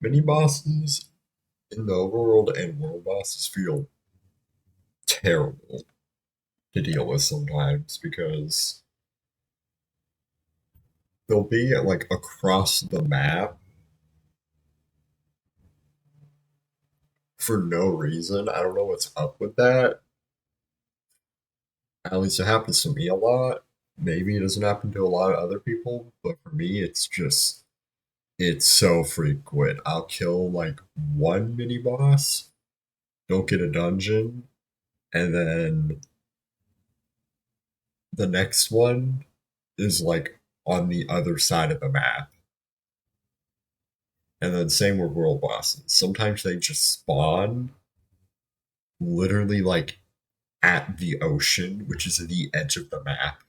Mini bosses in the overworld and world bosses feel terrible to deal with sometimes because they'll be like across the map for no reason. I don't know what's up with that. At least it happens to me a lot. Maybe it doesn't happen to a lot of other people, but for me, it's so frequent. I'll kill like one mini boss, don't get a dungeon, and then the next one is like on the other side of the map. And then same with world bosses. Sometimes they just spawn literally like at the ocean, which is the edge of the map.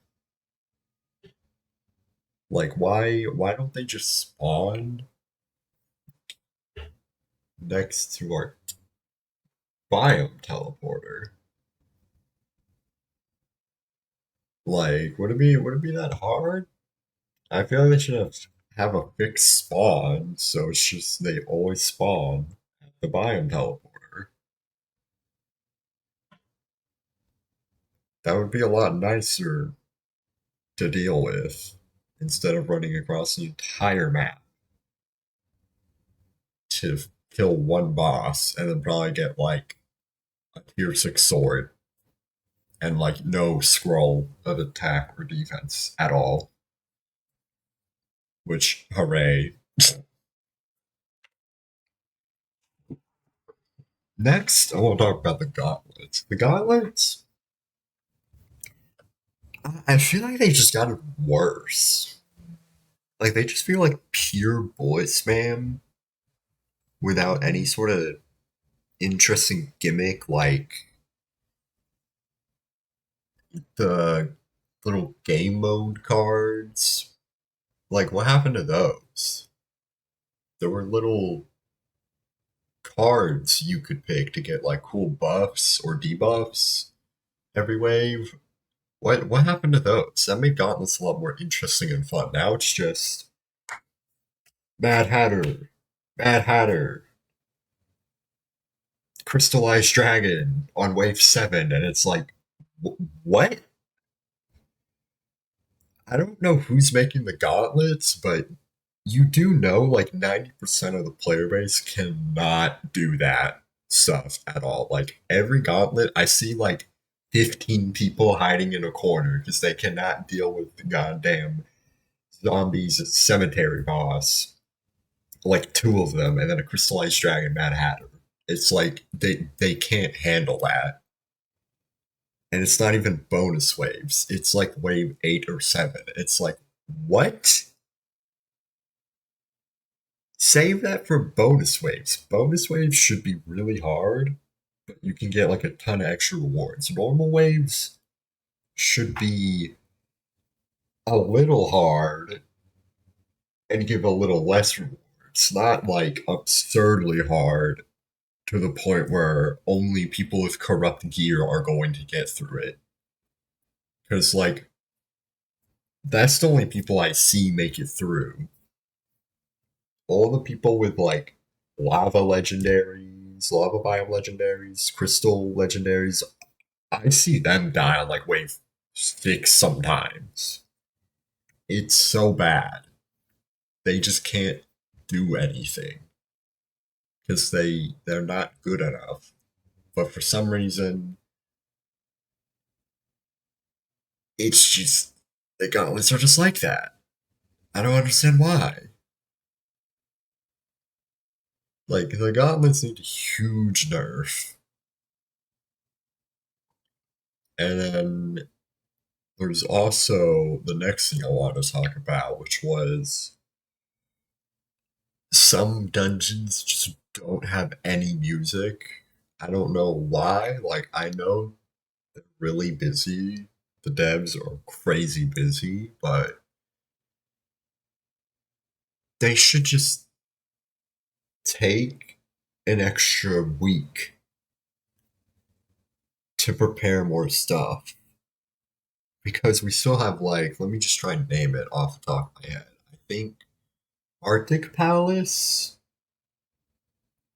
Like why don't they just spawn next to our biome teleporter? Like would it be that hard? I feel like they should have a fixed spawn, so it's just they always spawn at the biome teleporter. That would be a lot nicer to deal with instead of running across the entire map to kill one boss and then probably get like a tier 6 sword and like no scroll of attack or defense at all. Which, hooray. Next, I want to talk about the gauntlets. The gauntlets, I feel like they just got it worse. Like, they just feel like pure bullet spam without any sort of interesting gimmick like the little game mode cards. Like, what happened to those? There were little cards you could pick to get like cool buffs or debuffs every wave. What happened to those? That made Gauntlets a lot more interesting and fun. Now it's just Mad Hatter, Mad Hatter, Crystallized Dragon on wave 7, and it's like, what? I don't know who's making the gauntlets, but you do know like 90% of the player base cannot do that stuff at all. Like every gauntlet, I see like 15 people hiding in a corner because they cannot deal with the goddamn zombies cemetery boss. Like two of them, and then a crystallized dragon, Mad Hatter. It's like they can't handle that. And it's not even bonus waves. It's like wave 8 or 7. It's like, what? Save that for bonus waves. Bonus waves should be really hard, but you can get like a ton of extra rewards. Normal waves should be a little hard and give a little less rewards. Not like absurdly hard to the point where only people with corrupt gear are going to get through it. Because, like, that's the only people I see make it through. All the people with, like, lava legendaries, lava biome legendaries, crystal legendaries, I see them die on, like, wave 6 sometimes. It's so bad. They just can't do anything because they're not good enough. But for some reason, it's just the gauntlets are just like that. I don't understand why. Like the gauntlets need a huge nerf. And then there's also the next thing I want to talk about, which was some dungeons just don't have any music. I don't know why. Like I know they're really busy. The devs are crazy busy, but they should just take an extra week to prepare more stuff because we still have like let me just try and name it off the top of my head. I think Arctic Palace,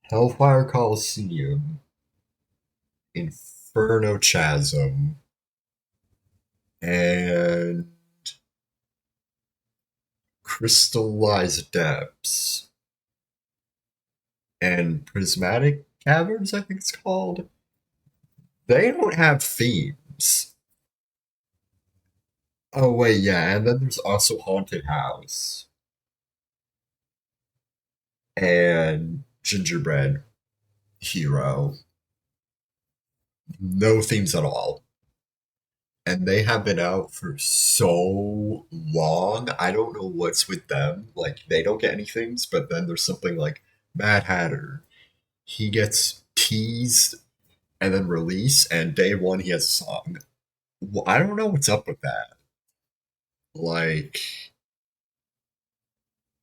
Hellfire Coliseum, Inferno Chasm, and Crystallized Depths, and Prismatic Caverns, I think it's called. They don't have themes. Oh, wait, yeah, and then there's also Haunted House and Gingerbread Hero. No themes at all. And they have been out for so long. I don't know what's with them. Like, they don't get any themes, but then there's something like Mad Hatter. He gets teased and then release, and day one he has a song. Well, I don't know what's up with that. Like,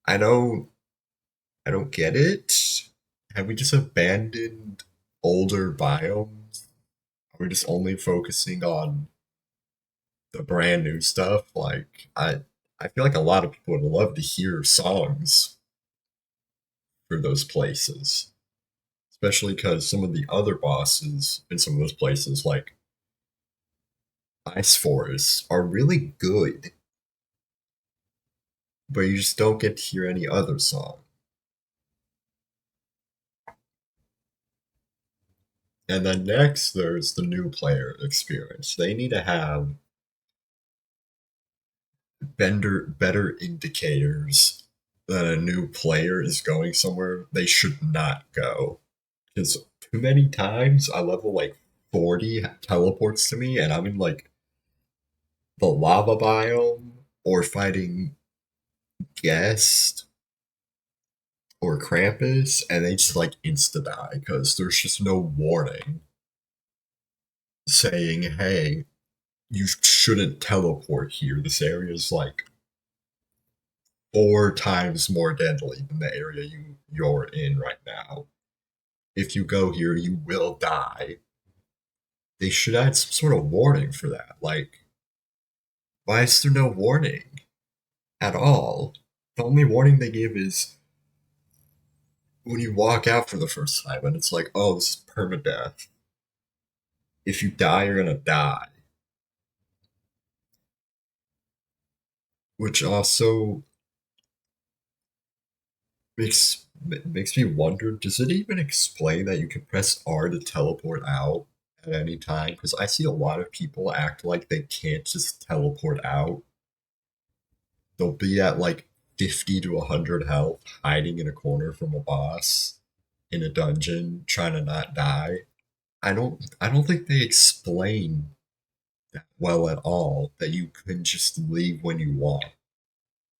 I don't, I don't get it. Have we just abandoned older biomes? Are we just only focusing on the brand new stuff? I feel like a lot of people would love to hear songs for those places, especially because some of the other bosses in some of those places, like Ice Forest, are really good, but you just don't get to hear any other song. And then next, there's the new player experience. They need to have better indicators that a new player is going somewhere they should not go. Because too many times I level like 40 teleports to me, and I'm in like the lava biome or fighting Guest or Krampus, and they just like insta die because there's just no warning saying, hey, you shouldn't teleport here. This area is like 4 times more deadly than the area you're in right now. If you go here, you will die. They should add some sort of warning for that. Like, why is there no warning at all? The only warning they give is when you walk out for the first time, and it's like, oh, this is permadeath. If you die, you're gonna die. Which also makes me wonder: does it even explain that you can press R to teleport out at any time? Because I see a lot of people act like they can't just teleport out. They'll be at like 50 to 100 health, hiding in a corner from a boss in a dungeon, trying to not die. I don't think they explain that well at all. That you can just leave when you want.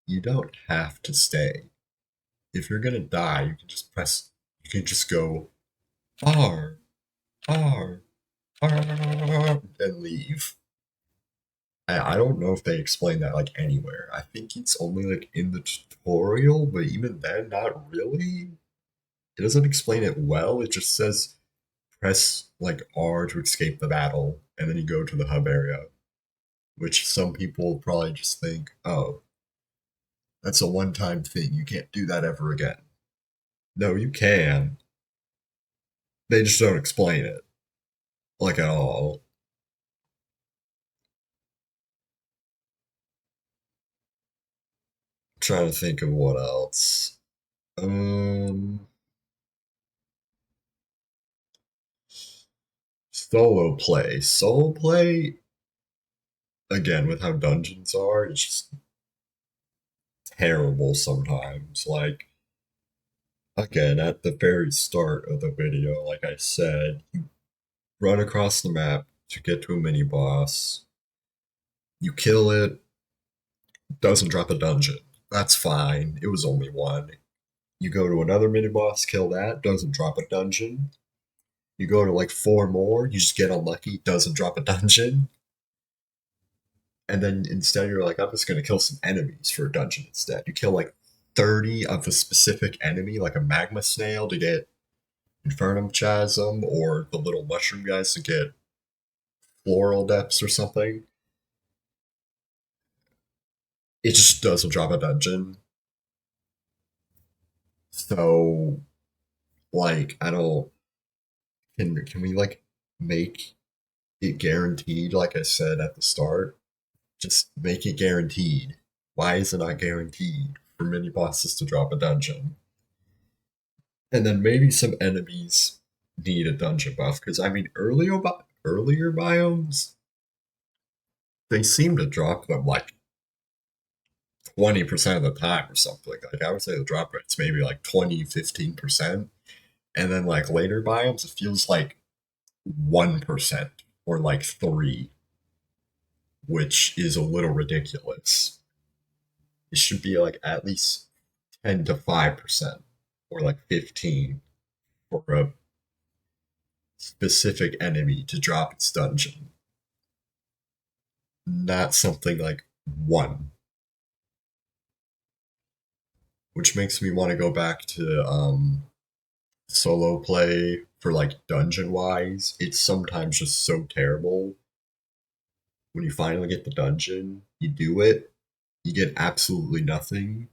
You don't have to stay. If you're gonna die, you can just press. You can just go R R R and leave. I don't know if they explain that like anywhere. I think it's only like in the tutorial, but even then, not really. It doesn't explain it well. It just says press like R to escape the battle, and then you go to the hub area, which some people probably just think, oh, that's a one time thing. You can't do that ever again. No, you can. They just don't explain it, like at all. Trying to think of what else. Um, Solo play. Solo play, again, with how dungeons are, it's just terrible sometimes. Like, again, at the very start of the video, like I said, you run across the map to get to a mini boss. You kill it, doesn't drop a dungeon. That's fine. It was only one. You go to another mini boss, kill that, doesn't drop a dungeon. You go to like 4 more, you just get unlucky, doesn't drop a dungeon. And then instead you're like, I'm just gonna kill some enemies for a dungeon instead. You kill like 30 of the specific enemy, like a magma snail to get Infernum Chasm, or the little mushroom guys to get Floral Depths or something. It just doesn't drop a dungeon. So Like, I don't. Can we like make it guaranteed? Like I said at the start, just make it guaranteed. Why is it not guaranteed for mini bosses to drop a dungeon? And then maybe some enemies need a dungeon buff because I mean earlier biomes they seem to drop them like 20% of the time or something. Like I would say the drop rate's maybe like 20-15%. And then like later biomes it feels like 1% or like 3, which is a little ridiculous. It should be like at least 10 to 5% or like 15 for a specific enemy to drop its dungeon. Not something like 1, which makes me want to go back to solo play for like dungeon wise. It's sometimes just so terrible. When you finally get the dungeon, you do it, you get absolutely nothing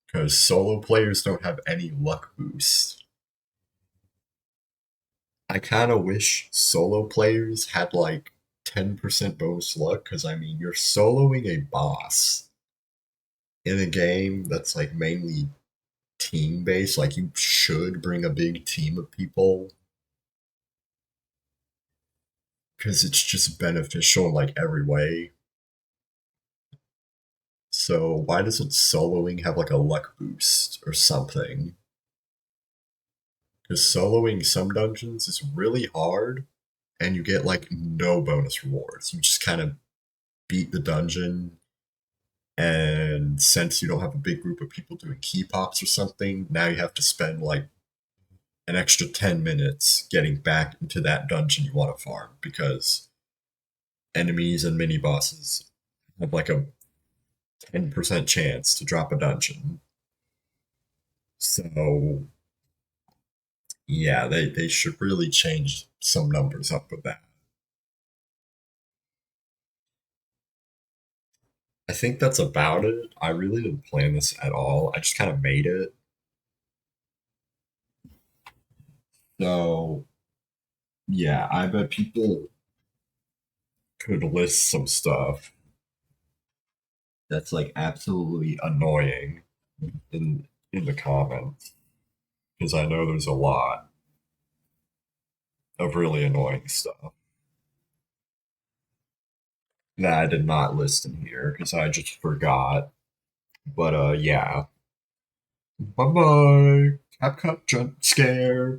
because solo players don't have any luck boost. I kind of wish solo players had like 10% bonus luck because I mean, you're soloing a boss in a game that's like mainly team based. Like, you should bring a big team of people because it's just beneficial in like every way. So, why doesn't soloing have like a luck boost or something? Because soloing some dungeons is really hard and you get like no bonus rewards. You just kind of beat the dungeon, and since you don't have a big group of people doing key pops or something, now you have to spend like an extra 10 minutes getting back into that dungeon you want to farm because enemies and mini bosses have like a 10% chance to drop a dungeon. So, yeah, they should really change some numbers up with that. I think that's about it. I really didn't plan this at all. I just kind of made it. So, yeah, I bet people could list some stuff that's like absolutely annoying in the comments because I know there's a lot of really annoying stuff that I did not list in here because I just forgot. But yeah. Bye bye. Capcut jump scare.